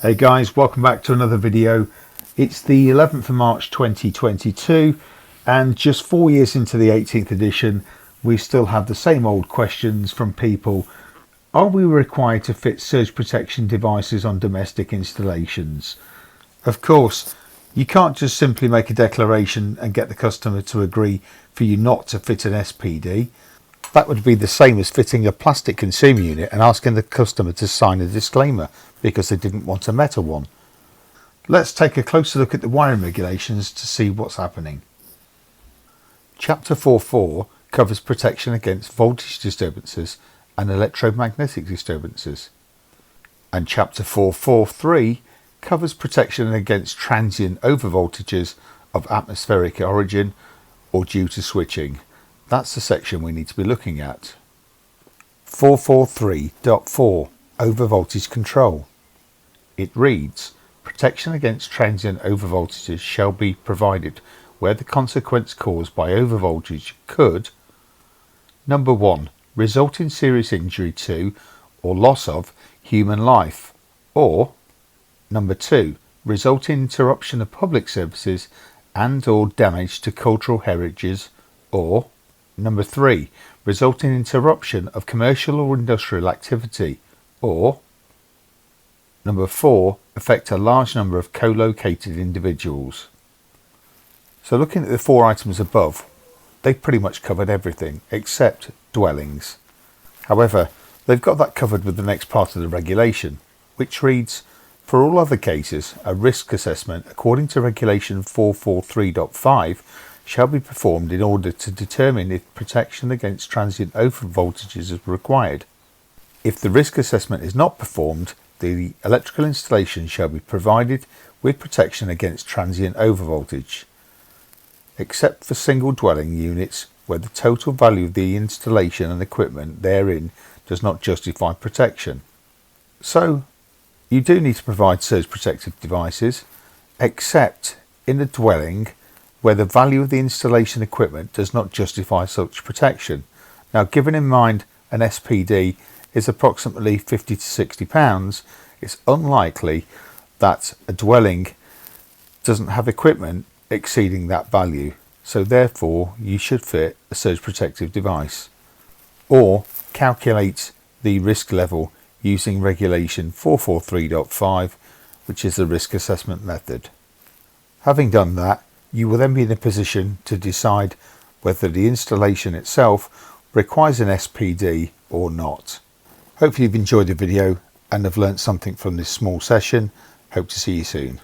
Hey guys, welcome back to another video. It's the 11th of March 2022 and just 4 years into the 18th edition we still have the same old questions from people. Are we required to fit surge protection devices on domestic installations? Of course, you can't just simply make a declaration and get the customer to agree for you not to fit an SPD. That would be the same as fitting a plastic consumer unit and asking the customer to sign a disclaimer because they didn't want a metal one. Let's take a closer look at the wiring regulations to see what's happening. Chapter 4.4 covers protection against voltage disturbances and electromagnetic disturbances, and Chapter 4.4.3 covers protection against transient overvoltages of atmospheric origin or due to switching. That's the section we need to be looking at. 443.4 Overvoltage control. It reads, protection against transient overvoltages shall be provided where the consequence caused by overvoltage could: number 1, result in serious injury to or loss of human life, or number 2, result in interruption of public services and or damage to cultural heritages, or number 3, result in interruption of commercial or industrial activity, or number 4, affect a large number of co-located individuals. So looking at the 4 items above, they've pretty much covered everything except dwellings. However, they've got that covered with the next part of the regulation, which reads, for all other cases, a risk assessment according to regulation 443.5 shall be performed in order to determine if protection against transient overvoltages is required. If the risk assessment is not performed, the electrical installation shall be provided with protection against transient overvoltage, except for single dwelling units where the total value of the installation and equipment therein does not justify protection. So, you do need to provide surge protective devices, except in the dwelling where the value of the installation equipment does not justify such protection. Now, given in mind an SPD is approximately £50 to £60, it's unlikely that a dwelling doesn't have equipment exceeding that value, so therefore you should fit a surge protective device, or calculate the risk level using regulation 443.5, which is the risk assessment method. Having done that, you will then be in a position to decide whether the installation itself requires an SPD or not. Hopefully you've enjoyed the video and have learnt something from this small session. Hope to see you soon.